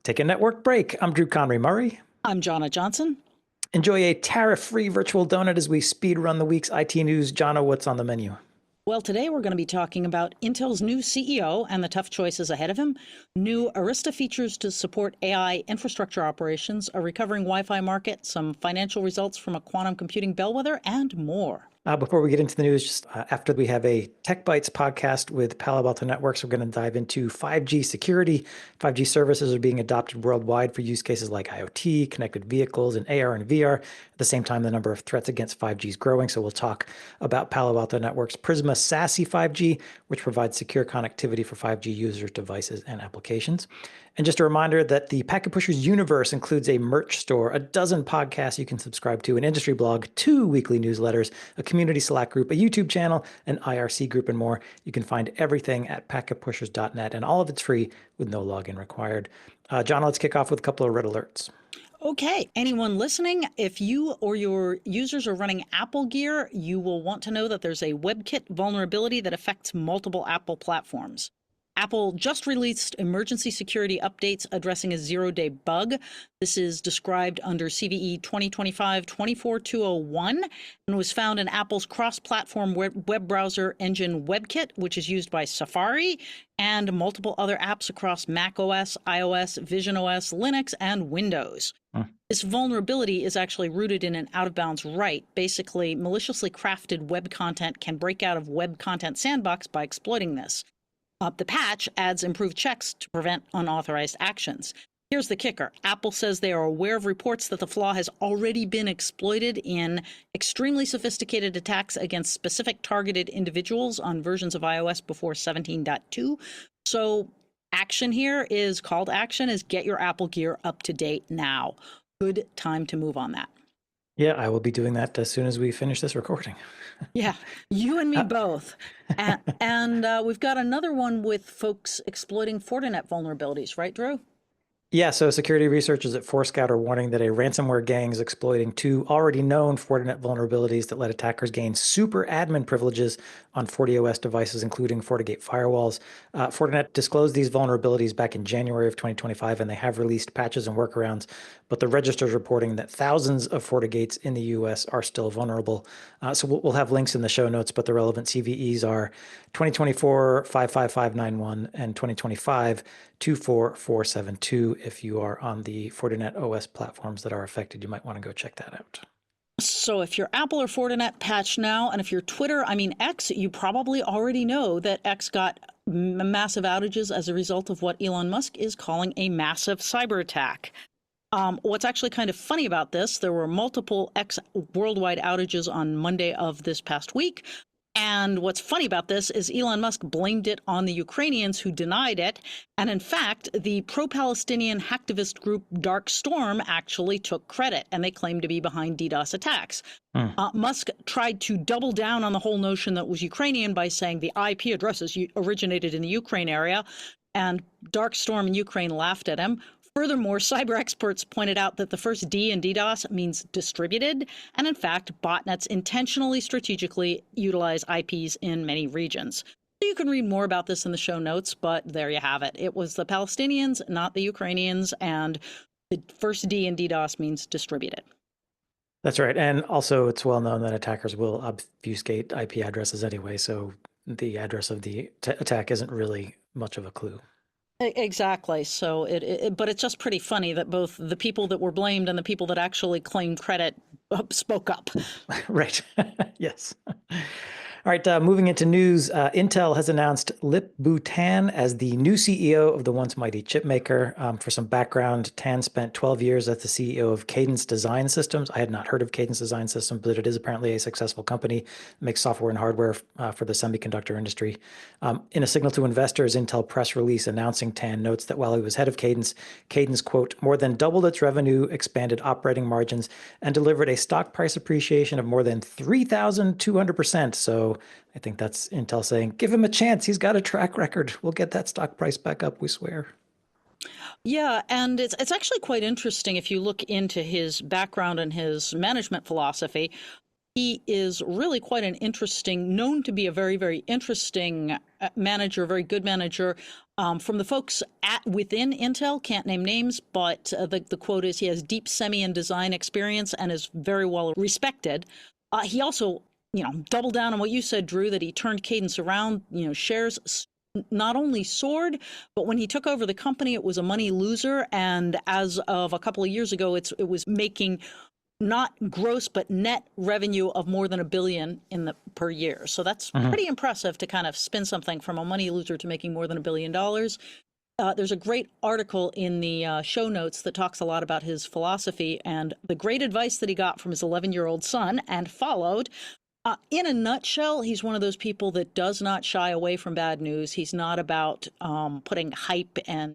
Take a network break. I'm Drew Conry Murray. I'm Jonna Johnson. Enjoy a tariff-free virtual donut as we speed run the week's IT news. Jonna, what's on the menu? Well, today we're going to be talking about Intel's new CEO and the tough choices ahead of him, new Arista features to support AI infrastructure operations, a recovering Wi-Fi market, some financial results from a quantum computing bellwether, and more. Before we get into the news, just after we have a Tech Bytes podcast with Palo Alto Networks, we're going to dive into 5G security. 5G services are being adopted worldwide for use cases like IoT, connected vehicles, and AR and VR. At the same time, the number of threats against 5G is growing. So we'll talk about Palo Alto Networks' Prisma SASE 5G, which provides secure connectivity for 5G users, devices, and applications. And just a reminder that the Packet Pushers universe includes a merch store, a dozen podcasts you can subscribe to, an industry blog, 2 weekly newsletters, a community Slack group, a YouTube channel, an IRC group, and more. You can find everything at packetpushers.net, and all of it's free with no login required. John, let's kick off with a couple of red alerts. Okay, anyone listening, if you or your users are running Apple gear, you will want to know that there's a WebKit vulnerability that affects multiple Apple platforms. Apple just released emergency security updates addressing a zero-day bug. This is described under CVE 2025-24201 and was found in Apple's cross-platform web browser engine WebKit, which is used by Safari and multiple other apps across macOS, iOS, visionOS, Linux, and Windows. This vulnerability is actually rooted in an out-of-bounds write. Basically, maliciously crafted web content can break out of Web Content Sandbox by exploiting this. The patch adds improved checks to prevent unauthorized actions. Here's the kicker. Apple says they are aware of reports that the flaw has already been exploited in extremely sophisticated attacks against specific targeted individuals on versions of iOS before 17.2. So action here is, call to action is get your Apple gear up to date now. Good time to move on that. Yeah, I will be doing that as soon as we finish this recording. Yeah, you and me both. And we've got another one with folks exploiting Fortinet vulnerabilities, right, Drew? Yeah, so security researchers at Forescout are warning that a ransomware gang is exploiting 2 already known Fortinet vulnerabilities that let attackers gain super admin privileges on FortiOS devices, including FortiGate firewalls. Fortinet disclosed these vulnerabilities back in January of 2025, and they have released patches and workarounds, but the register is reporting that thousands of FortiGates in the US are still vulnerable. So we'll have links in the show notes, but the relevant CVEs are 2024 55591 and 2025 24472. If you are on the Fortinet OS platforms that are affected, you might want to go check that out. So if you're Apple or Fortinet, patch now. And if you're Twitter, X, you probably already know that X got massive outages as a result of what Elon Musk is calling a massive cyber attack. What's actually kind of funny about this, there were multiple X worldwide outages on Monday of this past week. And what's funny about this is Elon Musk blamed it on the Ukrainians who denied it. And in fact, the pro-Palestinian hacktivist group Dark Storm actually took credit, and they claim to be behind DDoS attacks. Musk tried to double down on the whole notion that it was Ukrainian by saying the IP addresses originated in the Ukraine area, and Dark Storm in Ukraine laughed at him. Furthermore, cyber experts pointed out that the first D in DDoS means distributed, and in fact, botnets intentionally strategically utilize IPs in many regions. So you can read more about this in the show notes, but there you have it. It was the Palestinians, not the Ukrainians, and the first D in DDoS means distributed. That's right. And also, it's well known that attackers will obfuscate IP addresses anyway, so the address of the attack isn't really much of a clue. Exactly. So but it's just pretty funny that both the people that were blamed and the people that actually claimed credit spoke up. Right. Yes. All right, moving into news, Intel has announced Lip-Bu Tan as the new CEO of the once mighty chipmaker. For some background, Tan spent 12 years as the CEO of Cadence Design Systems. I had not heard of Cadence Design Systems, but it is apparently a successful company that makes software and hardware for the semiconductor industry. In a signal to investors, Intel press release announcing Tan notes that while he was head of Cadence, quote, more than doubled its revenue, expanded operating margins, and delivered a stock price appreciation of more than 3,200%. So I think that's Intel saying, give him a chance. He's got a track record. We'll get that stock price back up, we swear. Yeah, and it's actually quite interesting if you look into his background and his management philosophy. He is really quite an interesting, known to be a very, very interesting manager, very good manager. From the folks within Intel, can't name names, but the quote is he has deep semi and design experience and is very well respected. He also, doubled down on what you said, Drew, that he turned Cadence around. Shares not only soared, but when he took over the company, it was a money loser. And as of a couple of years ago, it was making not gross, but net revenue of more than $1 billion per year. So that's pretty impressive to kind of spin something from a money loser to making more than $1 billion. There's a great article in the show notes that talks a lot about his philosophy and the great advice that he got from his 11-year-old son and followed. In a nutshell, he's one of those people that does not shy away from bad news. He's not about putting hype and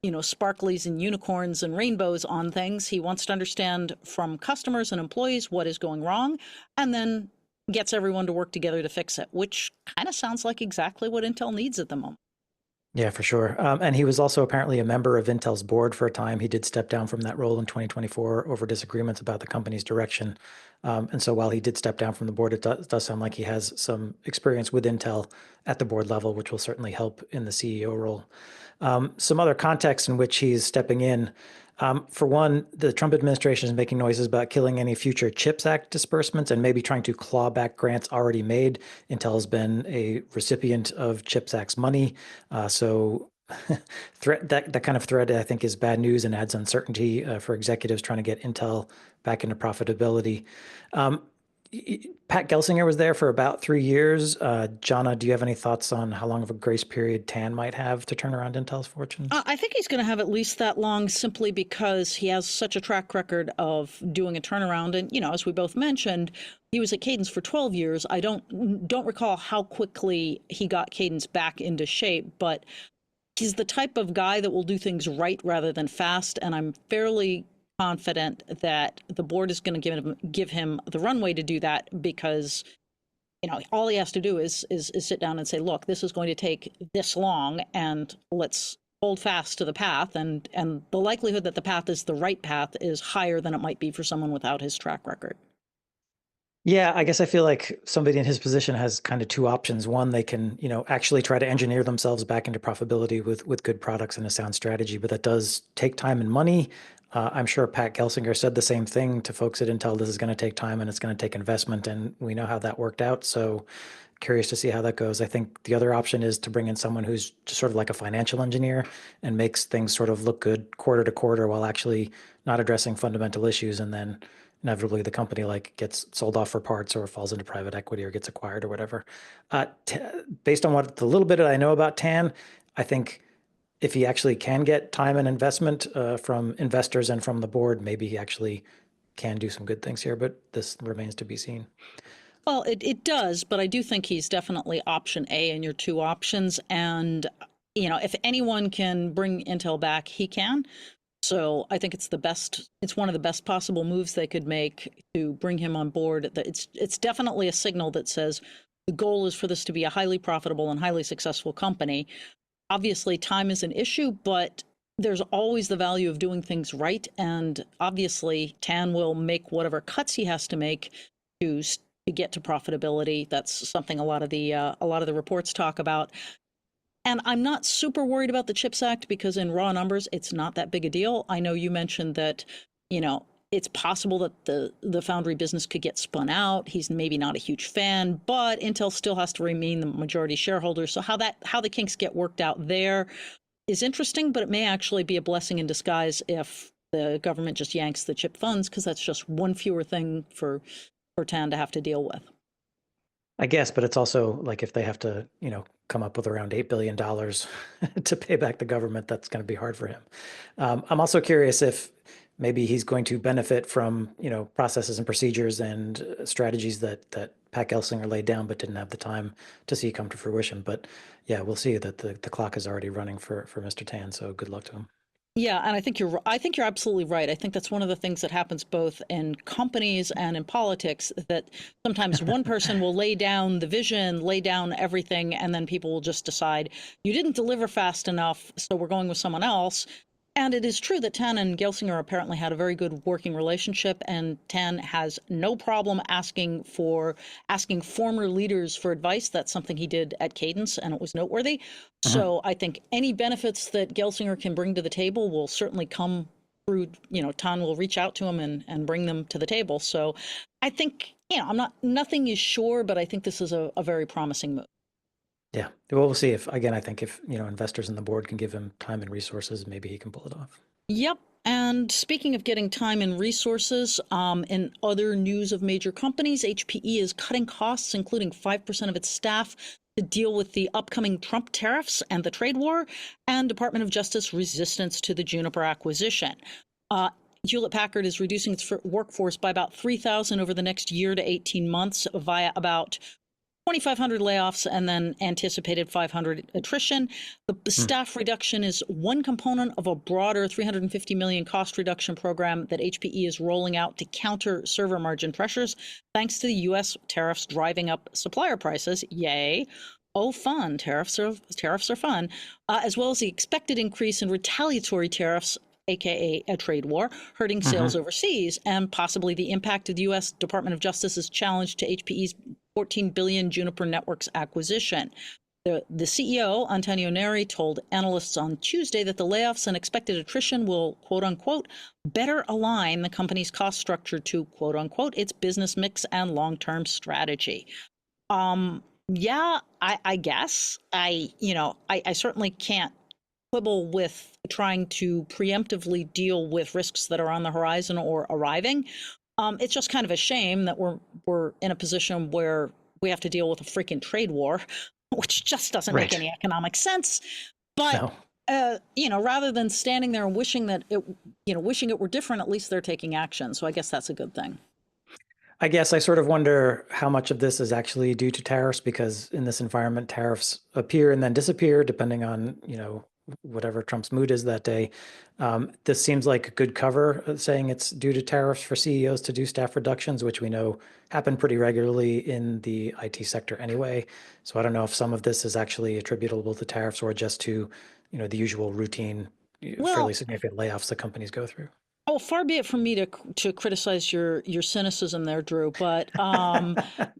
sparklies and unicorns and rainbows on things. He wants to understand from customers and employees what is going wrong, and then gets everyone to work together to fix it, which kind of sounds like exactly what Intel needs at the moment. Yeah, for sure. And he was also apparently a member of Intel's board for a time. He did step down from that role in 2024 over disagreements about the company's direction. And so while he did step down from the board, it does sound like he has some experience with Intel at the board level, which will certainly help in the CEO role. Some other context in which he's stepping in. For one, the Trump administration is making noises about killing any future CHIPS Act disbursements and maybe trying to claw back grants already made. Intel has been a recipient of CHIPS Act's money. So that kind of threat, I think, is bad news and adds uncertainty for executives trying to get Intel back into profitability. Pat Gelsinger was there for about 3 years. Jana, do you have any thoughts on how long of a grace period Tan might have to turn around Intel's fortunes? I think he's going to have at least that long simply because he has such a track record of doing a turnaround. And, as we both mentioned, he was at Cadence for 12 years. I don't recall how quickly he got Cadence back into shape, but he's the type of guy that will do things right rather than fast. And I'm fairly confident that the board is going to give him the runway to do that because, all he has to do is sit down and say, look, this is going to take this long and let's hold fast to the path. And the likelihood that the path is the right path is higher than it might be for someone without his track record. Yeah, I guess I feel like somebody in his position has kind of two options. One, they can, actually try to engineer themselves back into profitability with good products and a sound strategy, but that does take time and money. I'm sure Pat Gelsinger said the same thing to folks at Intel. This is going to take time and it's going to take investment, and we know how that worked out. So curious to see how that goes. I think the other option is to bring in someone who's just sort of like a financial engineer and makes things sort of look good quarter to quarter while actually not addressing fundamental issues, and then inevitably the company gets sold off for parts or falls into private equity or gets acquired or whatever. Based on the little bit that I know about Tan, I think if he actually can get time and investment from investors and from the board, maybe he actually can do some good things here, but this remains to be seen. Well, it does, but I do think he's definitely option A in your two options. And, if anyone can bring Intel back, he can. So I think it's one of the best possible moves they could make to bring him on board. It's definitely a signal that says the goal is for this to be a highly profitable and highly successful company. Obviously, time is an issue, but there's always the value of doing things right. And obviously, Tan will make whatever cuts he has to make to get to profitability. That's something a lot of the reports talk about. And I'm not super worried about the CHIPS Act because in raw numbers, it's not that big a deal. I know you mentioned that, it's possible that the foundry business could get spun out. He's maybe not a huge fan, but Intel still has to remain the majority shareholder. So how the kinks get worked out there is interesting, but it may actually be a blessing in disguise if the government just yanks the chip funds, because that's just one fewer thing for Tan to have to deal with. I guess, but it's also like if they have to, come up with around $8 billion to pay back the government, that's going to be hard for him. I'm also curious if maybe he's going to benefit from, processes and procedures and strategies that Pat Gelsinger laid down but didn't have the time to see come to fruition. But yeah, we'll see that the clock is already running for Mr. Tan. So good luck to him. Yeah, and I think you're absolutely right. I think that's one of the things that happens both in companies and in politics, that sometimes one person will lay down the vision, lay down everything, and then people will just decide you didn't deliver fast enough, so we're going with someone else. And it is true that Tan and Gelsinger apparently had a very good working relationship, and Tan has no problem asking former leaders for advice. That's something he did at Cadence, and it was noteworthy. So I think any benefits that Gelsinger can bring to the table will certainly come through, Tan will reach out to him and bring them to the table. So I think, nothing is sure, but I think this is a very promising move. Yeah. Well, we'll see if, again, I think if, investors and the board can give him time and resources, maybe he can pull it off. Yep. And speaking of getting time and resources, in other news of major companies, HPE is cutting costs, including 5% of its staff, to deal with the upcoming Trump tariffs and the trade war, and Department of Justice resistance to the Juniper acquisition. Hewlett-Packard is reducing its workforce by about 3,000 over the next year to 18 months via about 2,500 layoffs and then anticipated 500 attrition. The staff reduction is one component of a broader $350 million cost reduction program that HPE is rolling out to counter server margin pressures, thanks to the U.S. tariffs driving up supplier prices. Yay. Oh, fun. Tariffs are fun. As well as the expected increase in retaliatory tariffs, aka a trade war, hurting sales overseas, and possibly the impact of the U.S. Department of Justice's challenge to HPE's $14 billion Juniper Networks acquisition. The CEO, Antonio Neri, told analysts on Tuesday that the layoffs and expected attrition will, quote unquote, better align the company's cost structure to, quote unquote, its business mix and long-term strategy. Yeah, I guess. I certainly can't quibble with trying to preemptively deal with risks that are on the horizon or arriving. It's just kind of a shame that we're in a position where we have to deal with a freaking trade war, which just doesn't make any economic sense. But rather than standing there and wishing it were different, at least they're taking action. So I guess that's a good thing. I guess I sort of wonder how much of this is actually due to tariffs, because in this environment, tariffs appear and then disappear depending on, whatever Trump's mood is that day. This seems like a good cover, saying it's due to tariffs for CEOs to do staff reductions, which we know happen pretty regularly in the IT sector anyway. So I don't know if some of this is actually attributable to tariffs or just to, the usual routine, fairly significant layoffs that companies go through. Oh, far be it from me to criticize your cynicism there, Drew. But I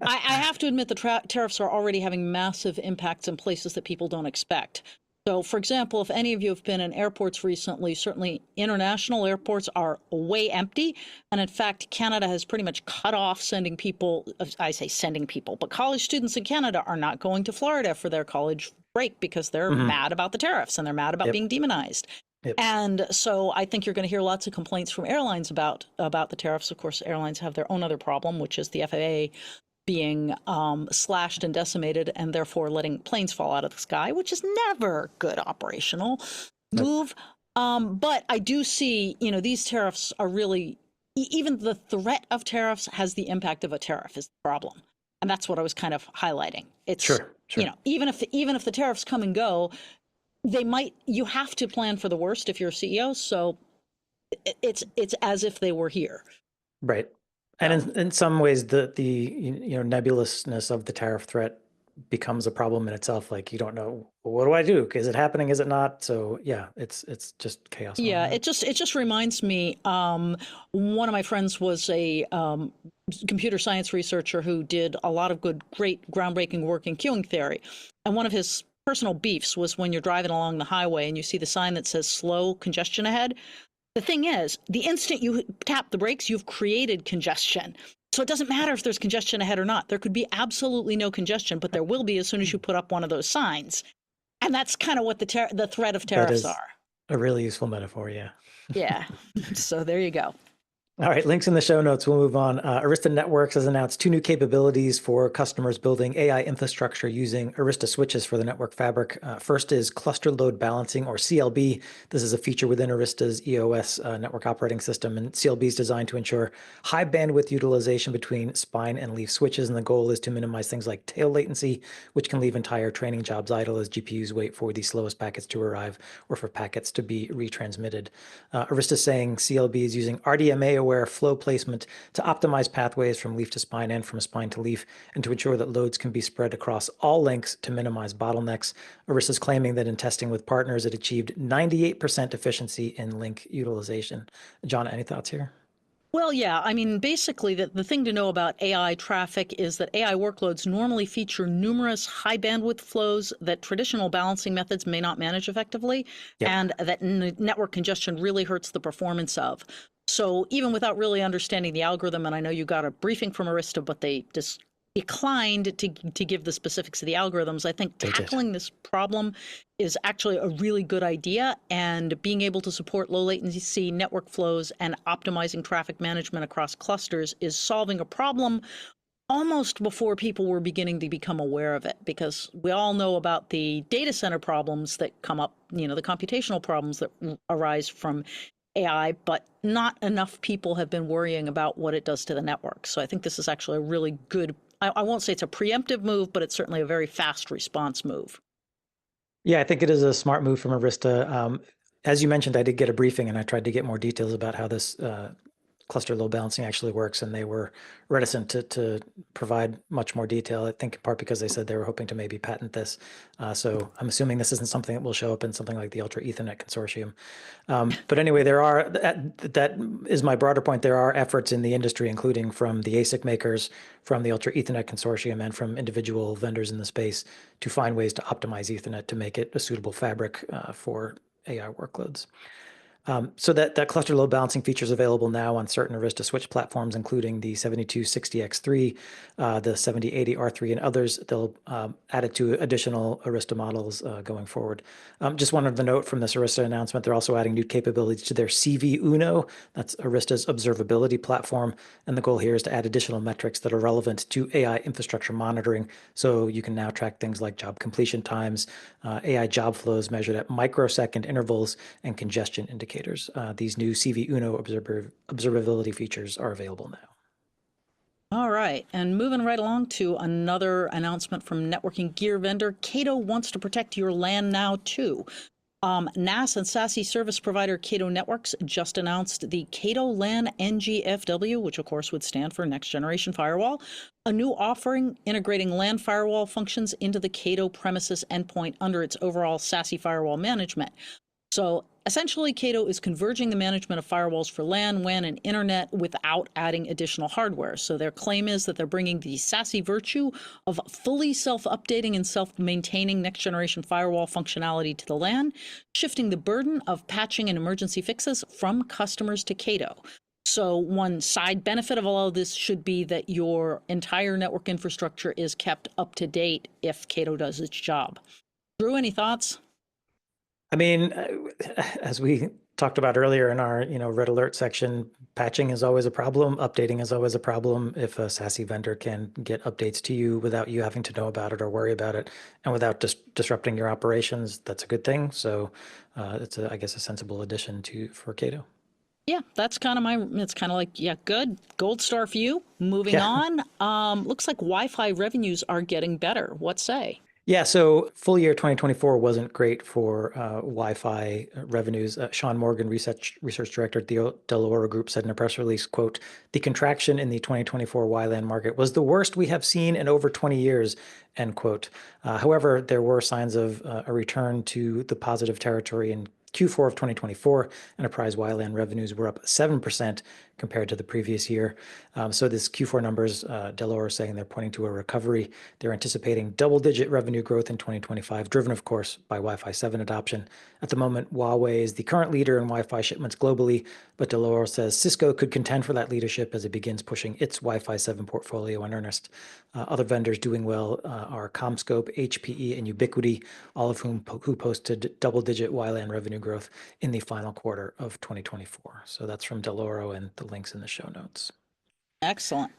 have to admit the tariffs are already having massive impacts in places that people don't expect. So, for example, if any of you have been in airports recently, certainly international airports are way empty. And in fact, Canada has pretty much cut off sending people, I say sending people, but college students in Canada are not going to Florida for their college break because they're mad about the tariffs and they're mad about being demonized. And so I think you're going to hear lots of complaints from airlines about the tariffs. Of course, airlines have their own other problem, which is the FAA being slashed and decimated and therefore letting planes fall out of the sky, which is never good operational move. But I do see, these tariffs are really, even the threat of tariffs has the impact of a tariff is the problem. And that's what I was kind of highlighting. It's, sure. Even if the tariffs come and go, you have to plan for the worst if you're a CEO. So it's as if they were here. Right. And in some ways, the nebulousness of the tariff threat becomes a problem in itself. Like, you don't know, well, what do I do? Is it happening? Is it not? So yeah, it's just chaos. Yeah, it just reminds me. One of my friends was a computer science researcher who did a lot of great groundbreaking work in queuing theory, and one of his personal beefs was when you're driving along the highway and you see the sign that says slow congestion ahead. The thing is, the instant you tap the brakes, you've created congestion. So it doesn't matter if there's congestion ahead or not. There could be absolutely no congestion, but there will be as soon as you put up one of those signs. And that's kind of what the threat of tariffs are. A really useful metaphor, yeah. Yeah. So there you go. All right, links in the show notes. We'll move on. Arista Networks has announced 2 new capabilities for customers building AI infrastructure using Arista switches for the network fabric. First is cluster load balancing, or CLB. This is a feature within Arista's EOS network operating system, and CLB is designed to ensure high bandwidth utilization between spine and leaf switches, and the goal is to minimize things like tail latency, which can leave entire training jobs idle as GPUs wait for the slowest packets to arrive or for packets to be retransmitted. Arista is saying CLB is using RDMA unaware flow placement to optimize pathways from leaf to spine and from spine to leaf, and to ensure that loads can be spread across all links to minimize bottlenecks. Arista is claiming that in testing with partners, it achieved 98% efficiency in link utilization. John, any thoughts here? Well, yeah, I mean, basically, the thing to know about AI traffic is that AI workloads normally feature numerous high bandwidth flows that traditional balancing methods may not manage effectively, Yep. and that network congestion really hurts the performance of. So even without really understanding the algorithm, and I know you got a briefing from Arista, but they just declined to give the specifics of the algorithms. I think tackling this problem is actually a really good idea, and being able to support low latency network flows and optimizing traffic management across clusters is solving a problem almost before people were beginning to become aware of it, because we all know about the data center problems that come up, you know, the computational problems that arise from AI, but not enough people have been worrying about what it does to the network. So I think this is actually a really good, I won't say it's a preemptive move, but it's certainly a very fast response move. Yeah, I think it is a smart move from Arista. As you mentioned, I did get a briefing and I tried to get more details about how this cluster load balancing actually works, and they were reticent to provide much more detail. I think in part because they said they were hoping to maybe patent this. So I'm assuming this isn't something that will show up in something like the Ultra Ethernet Consortium. But anyway, that is my broader point. There are efforts in the industry, including from the ASIC makers, from the Ultra Ethernet Consortium, and from individual vendors in the space to find ways to optimize Ethernet to make it a suitable fabric for AI workloads. So that cluster load balancing feature is available now on certain Arista switch platforms, including the 7260X3, the 7080R3, and others. They'll add it to additional Arista models going forward. Just one of the note from this Arista announcement, they're also adding new capabilities to their CV Uno. That's Arista's observability platform. And the goal here is to add additional metrics that are relevant to AI infrastructure monitoring. So you can now track things like job completion times, AI job flows measured at microsecond intervals, and congestion indicators. These new CV Uno observability features are available now. All right, and moving right along to another announcement from networking gear vendor, Cato wants to protect your LAN now too. NAS and SASE service provider Cato Networks just announced the Cato LAN NGFW, which of course would stand for Next Generation Firewall, a new offering integrating LAN firewall functions into the Cato premises endpoint under its overall SASE firewall management. So essentially, Cato is converging the management of firewalls for LAN, WAN, and internet without adding additional hardware. So their claim is that they're bringing the SASE virtue of fully self-updating and self-maintaining next-generation firewall functionality to the LAN, shifting the burden of patching and emergency fixes from customers to Cato. So one side benefit of all of this should be that your entire network infrastructure is kept up to date if Cato does its job. Drew, any thoughts? I mean, as we talked about earlier in our red alert section, patching is always a problem. Updating is always a problem. If a SASE vendor can get updates to you without you having to know about it or worry about it, and without disrupting your operations, that's a good thing. So it's, I guess, a sensible addition for Cato. Yeah, that's kind of it's kind of like, yeah, good. Gold star for you. Moving on. Looks like Wi-Fi revenues are getting better. What say? Yeah, so full year 2024 wasn't great for Wi-Fi revenues. Sean Morgan, research director at the Delaware Group, said in a press release, quote, "The contraction in the 2024 WLAN market was the worst we have seen in over 20 years," end quote. However, there were signs of a return to the positive territory in Q4 of 2024. Enterprise WLAN revenues were up 7% compared to the previous year. So this Q4 numbers, Delaware is saying they're pointing to a recovery. They're anticipating double-digit revenue growth in 2025, driven, of course, by Wi-Fi 7 adoption. At the moment, Huawei is the current leader in Wi-Fi shipments globally, but Delaware says Cisco could contend for that leadership as it begins pushing its Wi-Fi 7 portfolio in earnest. Other vendors doing well are CommScope, HPE, and Ubiquiti, all of whom who posted double-digit WLAN revenue growth in the final quarter of 2024. So that's from Delaware, and the links in the show notes. Excellent.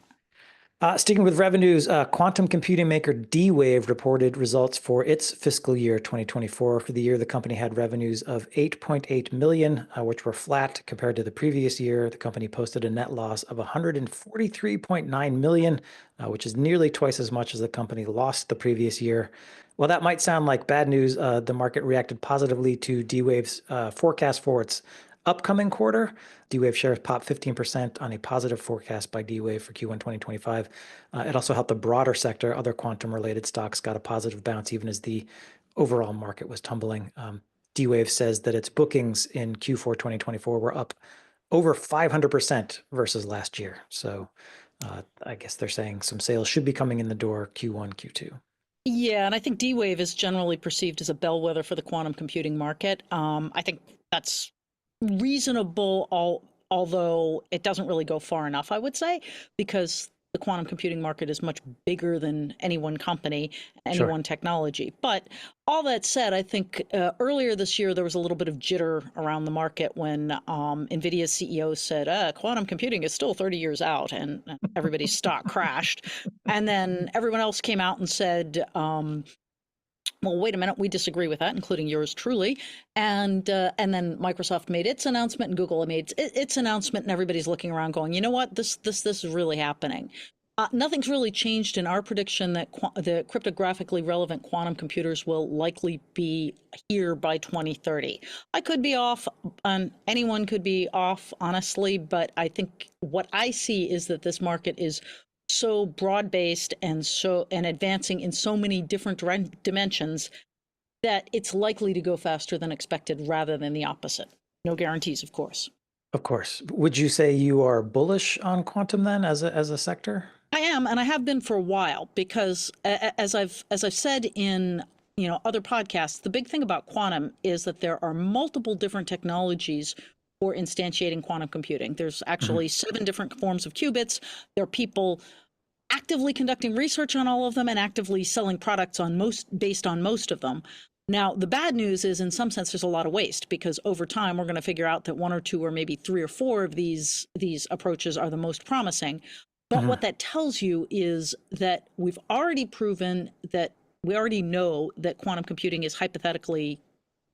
Sticking with revenues, quantum computing maker D-Wave reported results for its fiscal year 2024. For the year, the company had revenues of $8.8 million, which were flat compared to the previous year. The company posted a net loss of $143.9 million, which is nearly twice as much as the company lost the previous year. While that might sound like bad news, the market reacted positively to D-Wave's forecast for its upcoming quarter. D-Wave shares popped 15% on a positive forecast by D-Wave for Q1 2025. It also helped the broader sector. Other quantum-related stocks got a positive bounce even as the overall market was tumbling. D-Wave says that its bookings in Q4 2024 were up over 500% versus last year. So I guess they're saying some sales should be coming in the door Q1, Q2. Yeah, and I think D-Wave is generally perceived as a bellwether for the quantum computing market. I think that's reasonable, although it doesn't really go far enough, I would say, because the quantum computing market is much bigger than any one company, any one technology. But all that said, I think earlier this year there was a little bit of jitter around the market when NVIDIA's CEO said, quantum computing is still 30 years out, and everybody's stock crashed. And then everyone else came out and said, well, wait a minute, we disagree with that, including yours truly. And then Microsoft made its announcement and Google made its announcement, and everybody's looking around going, you know what, this is really happening. Nothing's really changed in our prediction that the cryptographically relevant quantum computers will likely be here by 2030. I could be off, anyone could be off, honestly, but I think what I see is that this market is so broad-based and advancing in so many different dimensions that it's likely to go faster than expected rather than the opposite. No guarantees, of course. Of course. Would you say you are bullish on quantum then as a sector? I am, and I have been for a while, because as I've said in other podcasts, the big thing about quantum is that there are multiple different technologies for instantiating quantum computing. There's actually 7 different forms of qubits. There are people actively conducting research on all of them and actively selling products based on most of them. Now, the bad news is, in some sense, there's a lot of waste, because over time we're going to figure out that 1 or 2 or maybe 3 or 4 of these approaches are the most promising. But what that tells you is that we've already proven that we already know that quantum computing is hypothetically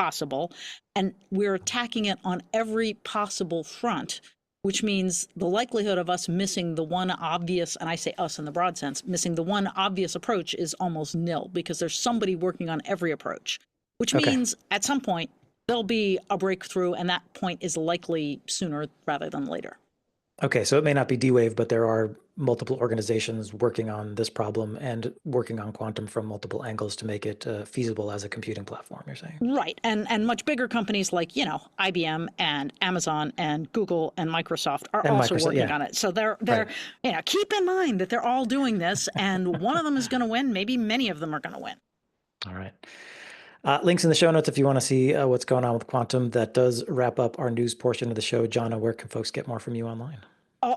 possible, and we're attacking it on every possible front, which means the likelihood of us missing the one obvious, and I say us in the broad sense, missing the one obvious approach is almost nil, because there's somebody working on every approach, which means at some point there'll be a breakthrough, and that point is likely sooner rather than later. Okay, so it may not be D-Wave, but there are multiple organizations working on this problem and working on quantum from multiple angles to make it feasible as a computing platform, you're saying? Right, and much bigger companies like, IBM and Amazon and Google and Microsoft are also working on it. So they're keep in mind that they're all doing this, and one of them is going to win. Maybe many of them are going to win. All right. Links in the show notes if you want to see what's going on with quantum. That does wrap up our news portion of the show. Jana, where can folks get more from you online?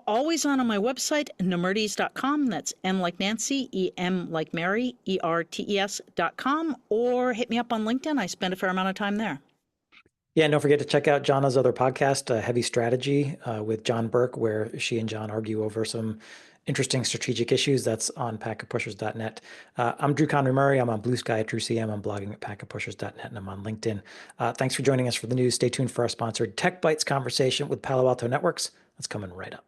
Always on my website, nemertes.com. That's N like Nancy, E-M like Mary, ERTES.com, or hit me up on LinkedIn. I spend a fair amount of time there. Yeah, and don't forget to check out Jana's other podcast, Heavy Strategy, with John Burke, where she and John argue over some interesting strategic issues. That's on packetpushers.net. I'm Drew Conry Murray. I'm on Blue Sky at DrewCM. I'm blogging at packetpushers.net, and I'm on LinkedIn. Thanks for joining us for the news. Stay tuned for our sponsored Tech Bytes conversation with Palo Alto Networks. That's coming right up.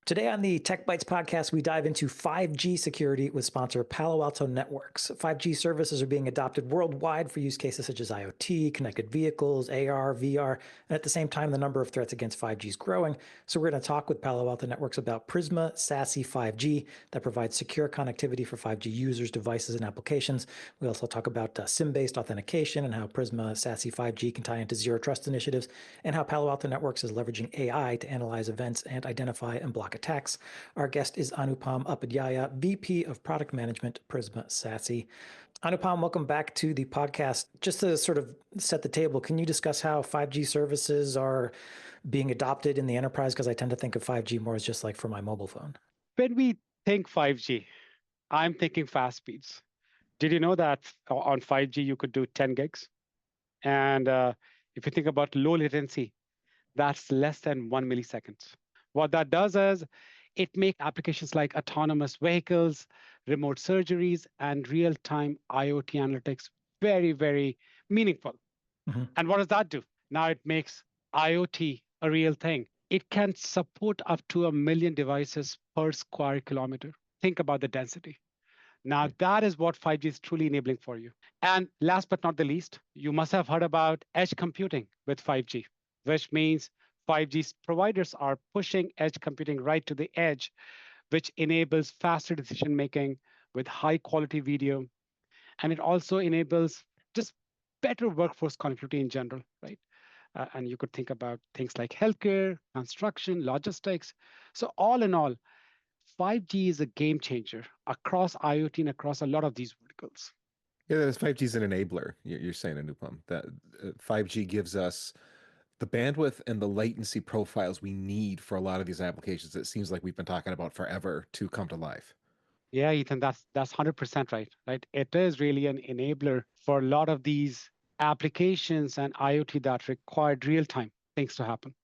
Today on the Tech Bytes podcast, we dive into 5G security with sponsor Palo Alto Networks. 5G services are being adopted worldwide for use cases such as IoT, connected vehicles, AR, VR, and at the same time, the number of threats against 5G is growing. So we're going to talk with Palo Alto Networks about Prisma SASE 5G that provides secure connectivity for 5G users, devices, and applications. We also talk about SIM-based authentication and how Prisma SASE 5G can tie into zero trust initiatives, and how Palo Alto Networks is leveraging AI to analyze events and identify and block attacks. Our guest is Anupam Upadhyaya, VP of Product Management, Prisma SASE. Anupam, welcome back to the podcast. Just to sort of set the table, can you discuss how 5G services are being adopted in the enterprise? Because I tend to think of 5G more as just like for my mobile phone. When we think 5G, I'm thinking fast speeds. Did you know that on 5G you could do 10 gigs? And if you think about low latency, that's less than 1 millisecond. What that does is it makes applications like autonomous vehicles, remote surgeries, and real-time IoT analytics very, very meaningful. And what does that do? Now it makes IoT a real thing. It can support up to 1 million devices per square kilometer. Think about the density. Now that is what 5G is truly enabling for you. And last but not the least, you must have heard about edge computing with 5G. which means 5G providers are pushing edge computing right to the edge, which enables faster decision making with high quality video. And it also enables just better workforce connectivity in general, right? And you could think about things like healthcare, construction, logistics. So all in all, 5G is a game changer across IoT and across a lot of these verticals. Yeah, this 5G is an enabler. You're saying, Anupam, that 5G gives us the bandwidth and the latency profiles we need for a lot of these applications. It seems like we've been talking about forever to come to life. Yeah, Ethan, that's 100% right. Right, it is really an enabler for a lot of these applications and IoT that required real-time things to happen.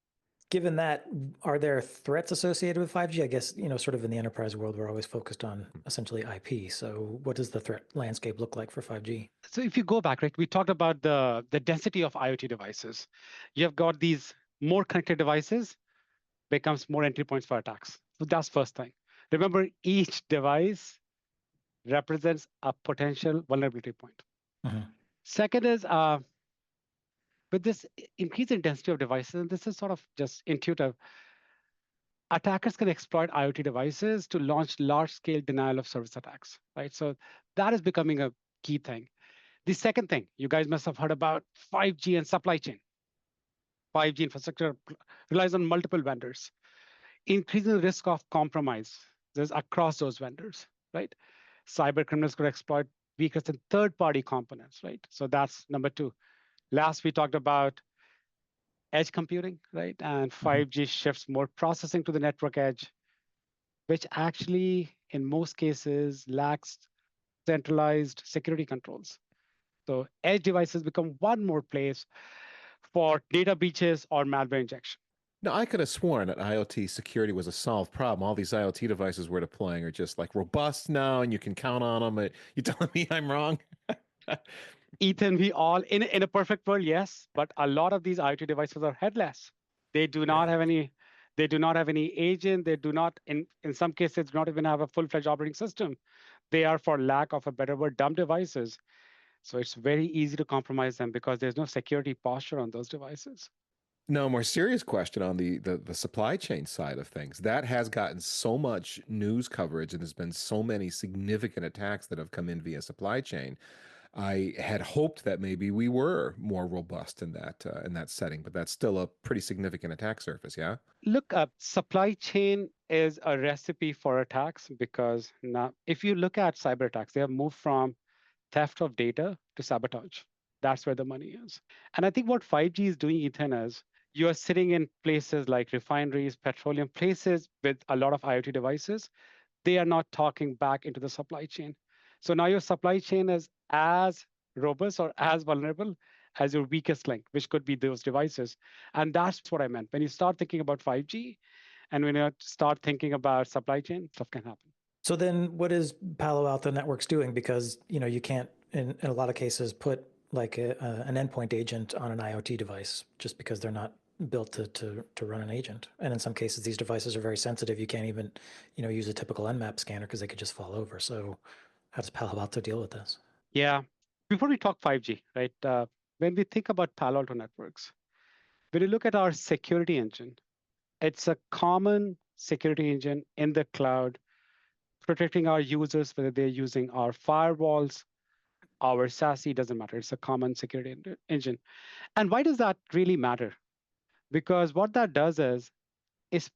Given that, are there threats associated with 5G? I guess, sort of in the enterprise world, we're always focused on essentially IP. So what does the threat landscape look like for 5G? So if you go back, right, we talked about the density of IoT devices. You have got these more connected devices, becomes more entry points for attacks. So that's first thing. Remember, each device represents a potential vulnerability point. Second is, with this increase in density of devices, and this is sort of just intuitive, attackers can exploit IoT devices to launch large-scale denial of service attacks, right? So that is becoming a key thing. The second thing, you guys must have heard about 5G and supply chain. 5G infrastructure relies on multiple vendors, increasing the risk of compromise across those vendors, right? Cyber criminals could exploit weakness in third-party components, right? So that's number two. Last, we talked about edge computing, right? And 5G shifts more processing to the network edge, which actually, in most cases, lacks centralized security controls. So edge devices become one more place for data breaches or malware injection. Now, I could have sworn that IoT security was a solved problem. All these IoT devices we're deploying are just like robust now, and you can count on them. You telling me I'm wrong? Ethan, we all, in a perfect world, yes, but a lot of these IoT devices are headless. They do not have any, agent. They do not, in some cases, do not even have a full-fledged operating system. They are, for lack of a better word, dumb devices. So it's very easy to compromise them because there's no security posture on those devices. No, more serious question on the supply chain side of things. That has gotten so much news coverage, and there's been so many significant attacks that have come in via supply chain. I had hoped that maybe we were more robust in that setting, but that's still a pretty significant attack surface, yeah? Look, supply chain is a recipe for attacks because now, if you look at cyber attacks, they have moved from theft of data to sabotage. That's where the money is. And I think what 5G is doing, Ethan, is you are sitting in places like refineries, petroleum, places with a lot of IoT devices. They are not talking back into the supply chain. So now your supply chain is as robust or as vulnerable as your weakest link, which could be those devices. And that's what I meant. When you start thinking about 5G and when you start thinking about supply chain, stuff can happen. So then what is Palo Alto Networks doing? Because, you can't, in a lot of cases, put like an endpoint agent on an IoT device just because they're not built to run an agent. And in some cases, these devices are very sensitive. You can't even, use a typical Nmap scanner because they could just fall over. So how does Palo Alto deal with this? Yeah. Before we talk 5G, right? When we think about Palo Alto Networks, when you look at our security engine, it's a common security engine in the cloud, protecting our users, whether they're using our firewalls, our SASE, doesn't matter. It's a common security engine. And why does that really matter? Because what that does is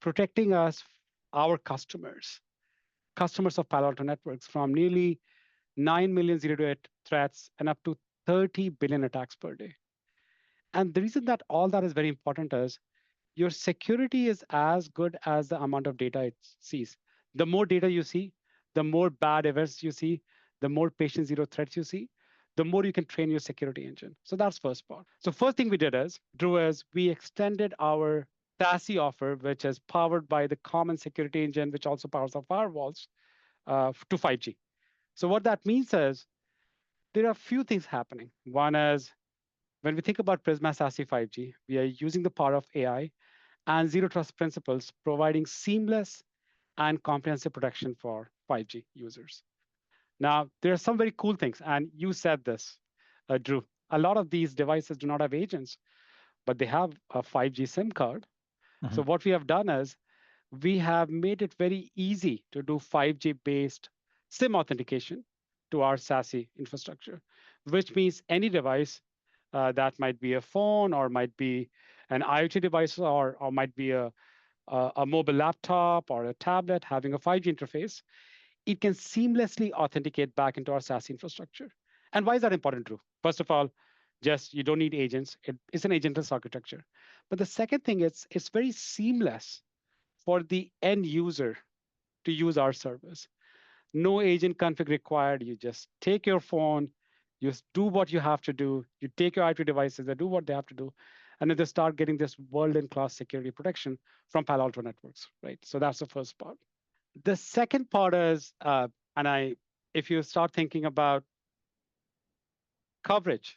protecting us, our customers of Palo Alto Networks, from nearly 9 million zero-day threats and up to 30 billion attacks per day. And the reason that all that is very important is your security is as good as the amount of data it sees. The more data you see, the more bad events you see, the more patient zero threats you see, the more you can train your security engine. So that's first part. So first thing we did Drew, is we extended our SASE offer, which is powered by the common security engine, which also powers our firewalls, to 5G. So what that means is there are a few things happening. One is when we think about Prisma SASE 5G, we are using the power of AI and zero trust principles, providing seamless and comprehensive protection for 5G users. Now, there are some very cool things, and you said this, Drew. A lot of these devices do not have agents. but they have a 5G SIM card. So Mhm. what we have done is we have made it very easy to do 5G based SIM authentication to our SASE infrastructure, which means any device that might be a phone or might be an IoT device or might be a mobile laptop or a tablet having a 5G interface, it can seamlessly authenticate back into our SASE infrastructure. And why is that important, Drew? First of all, just you don't need agents. It's an agentless architecture. But the second thing is it's very seamless for the end user to use our service. No agent config required. You just take your phone, you do what you have to do. You take your IP devices, they do what they have to do, and then they start getting this world-in-class security protection from Palo Alto Networks, right? So that's the first part. The second part is, if you start thinking about coverage,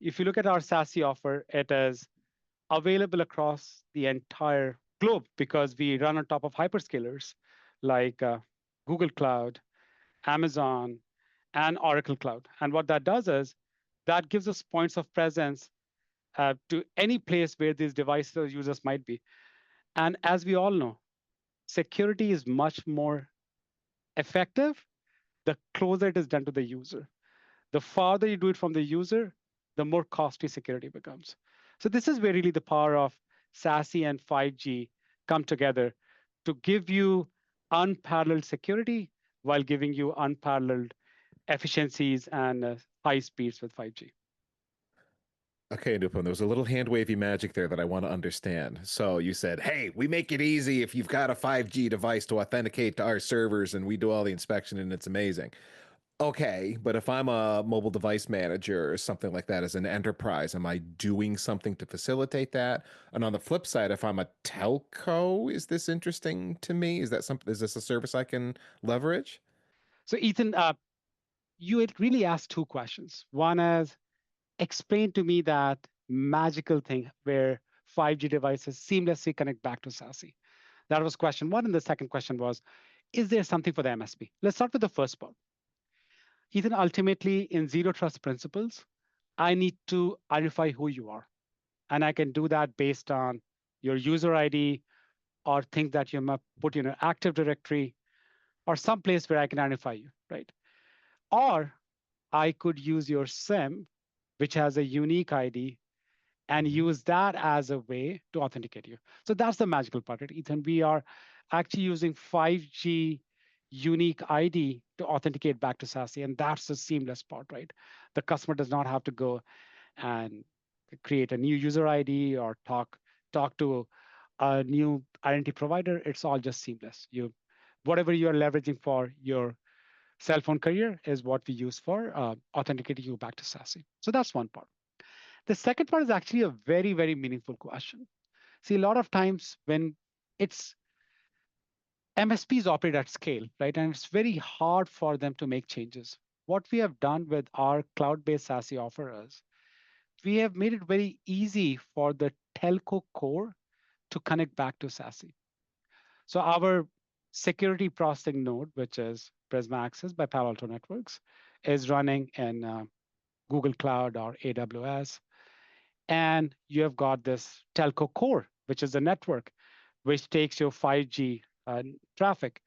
if you look at our SASE offer, it is available across the entire globe because we run on top of hyperscalers like Google Cloud, Amazon, and Oracle Cloud. And what that does is that gives us points of presence to any place where these devices or users might be. And as we all know, security is much more effective the closer it is done to the user. The farther you do it from the user, the more costly security becomes. So this is where really the power of SASE and 5G come together to give you unparalleled security while giving you unparalleled efficiencies and high speeds with 5G. Okay, Nupam, there was a little hand wavy magic there that I want to understand. So you said, hey, we make it easy if you've got a 5G device to authenticate to our servers and we do all the inspection and it's amazing. Okay, but if I'm a mobile device manager or something like that as an enterprise, am I doing something to facilitate that? And on the flip side, if I'm a telco, is this interesting to me? Is that something, is this a service I can leverage? So Ethan, you had really asked two questions. One is, explain to me that magical thing where 5G devices seamlessly connect back to SASE. That was question one. And the second question was, is there something for the MSP? Let's start with the first part. Ethan, ultimately, in zero trust principles, I need to identify who you are. And I can do that based on your user ID or things that you might put in an Active Directory or some place where I can identify you, right? Or I could use your SIM, which has a unique ID, and use that as a way to authenticate you. So that's the magical part, right, Ethan? We are actually using 5G unique ID to authenticate back to SASE, and that's the seamless part, right? The customer does not have to go and create a new user ID or talk to a new identity provider. It's all just seamless. Whatever you are leveraging for your cell phone carrier is what we use for authenticating you back to SASE. So that's one part. The second part is actually a very, very meaningful question. See, a lot of times when it's MSPs operate at scale, right? And it's very hard for them to make changes. What we have done with our cloud-based SASE offer is we have made it very easy for the telco core to connect back to SASE. So our security processing node, which is Prisma Access by Palo Alto Networks, is running in Google Cloud or AWS. And you have got this telco core, which is the network, which takes your 5G traffic.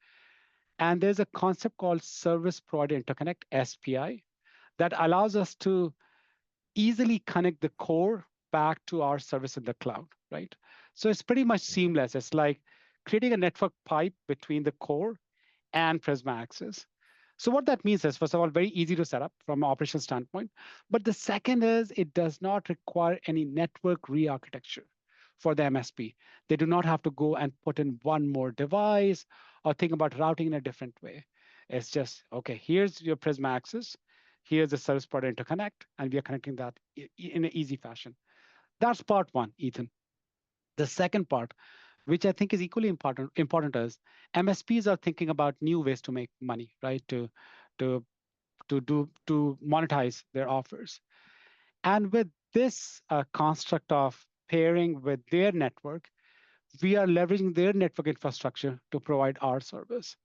And there's a concept called Service Provider Interconnect, SPI, that allows us to easily connect the core back to our service in the cloud, right? So it's pretty much seamless. It's like creating a network pipe between the core and Prisma Access. So what that means is, first of all, very easy to set up from an operations standpoint. But the second is it does not require any network re-architecture for the MSP. They do not have to go and put in one more device or think about routing in a different way. It's just, okay, here's your Prisma Access. Here's the service provider interconnect, and we are connecting that in an easy fashion. That's part one, Ethan. The second part, which I think is equally important is MSPs are thinking about new ways to make money, right? To monetize their offers. And with this construct of pairing with their network, we are leveraging their network infrastructure to provide our service.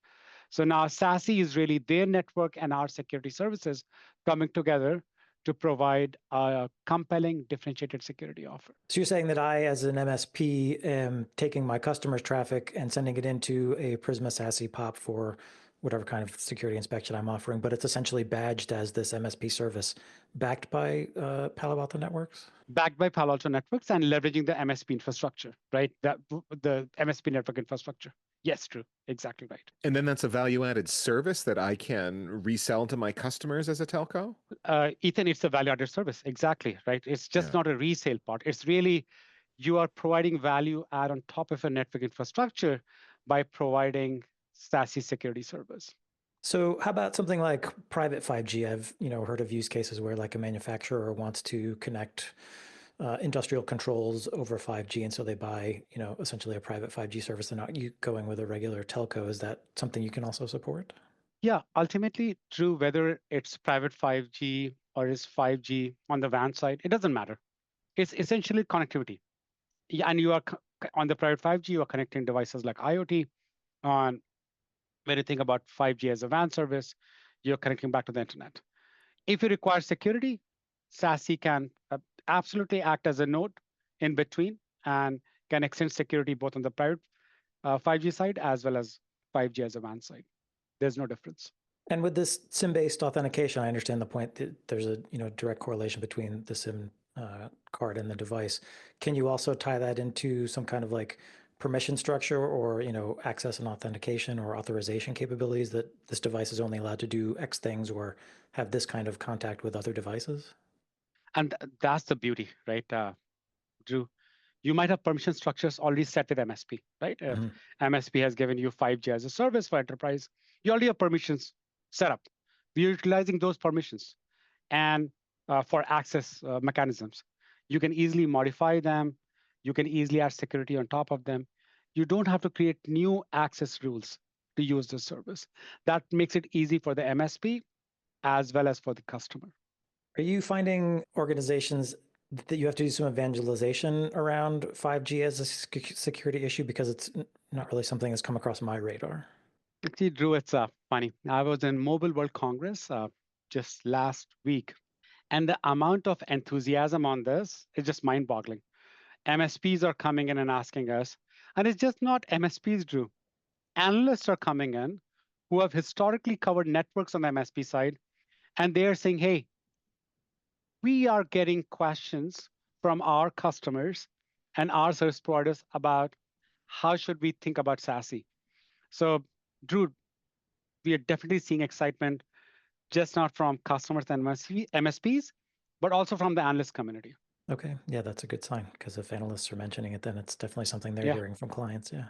So now SASE is really their network and our security services coming together to provide a compelling differentiated security offer. So you're saying that I, as an MSP, am taking my customer's traffic and sending it into a Prisma SASE POP for whatever kind of security inspection I'm offering, but it's essentially badged as this MSP service backed by Palo Alto Networks? Backed by Palo Alto Networks and leveraging the MSP infrastructure, right? The MSP network infrastructure. Yes, true. Exactly right. And then that's a value-added service that I can resell to my customers as a telco? Ethan, it's a value-added service. Exactly, right? It's just not a resale part. It's really, you are providing value add on top of a network infrastructure by providing SASE security service. So how about something like private 5G? I've heard of use cases where like a manufacturer wants to connect industrial controls over 5G, and so they buy essentially a private 5G service. They're not going with a regular telco. Is that something you can also support? Yeah, ultimately, Drew, whether it's private 5G or is 5G on the WAN side, it doesn't matter. It's essentially connectivity. Yeah, and you are on the private 5G, you are connecting devices like IoT. On when you think about 5G as a WAN service, you're connecting back to the internet. If you require security, SASE can absolutely act as a node in between and can extend security both on the private 5G side as well as 5G as a WAN side. There's no difference. And with this SIM-based authentication, I understand the point that there's a direct correlation between the SIM card and the device. Can you also tie that into some kind of like permission structure or access and authentication or authorization capabilities that this device is only allowed to do X things or have this kind of contact with other devices? And that's the beauty, right, Drew? You might have permission structures already set with MSP, right? MSP has given you 5G as a service for enterprise. You already have permissions set up. We're utilizing those permissions and for access mechanisms. You can easily modify them. You can easily add security on top of them. You don't have to create new access rules to use the service. That makes it easy for the MSP as well as for the customer. Are you finding organizations that you have to do some evangelization around 5G as a security issue because it's not really something that's come across my radar? See, Drew, it's funny. I was in Mobile World Congress just last week, and the amount of enthusiasm on this is just mind-boggling. MSPs are coming in and asking us, and it's just not MSPs, Drew. Analysts are coming in who have historically covered networks on the MSP side, and they are saying, hey, we are getting questions from our customers and our service providers about how should we think about SASE. So, Drew, we are definitely seeing excitement, just not from customers and MSPs, but also from the analyst community. Okay, yeah, that's a good sign because if analysts are mentioning it, then it's definitely something they're hearing from clients. Yeah.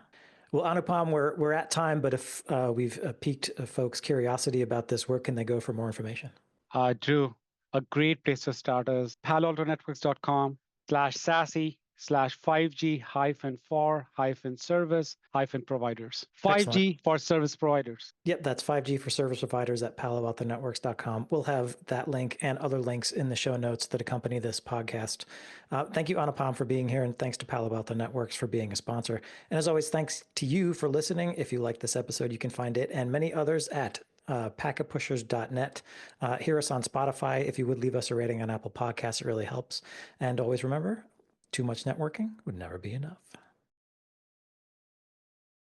Well, Anupam, we're at time, but if we've piqued folks' curiosity about this, where can they go for more information? Drew, a great place to start is paloaltonetworks.com/SASE/5G-for-service-providers. 5G Excellent. for service providers. Yep, that's 5G for service providers at paloaltonetworks.com. We'll have that link and other links in the show notes that accompany this podcast. Thank you, Anupam, for being here, and thanks to Palo Alto Networks for being a sponsor. And as always, thanks to you for listening. If you like this episode, you can find it and many others at packetpushers.net. Hear us on Spotify. If you would leave us a rating on Apple Podcasts, it really helps. And always remember, too much networking would never be enough.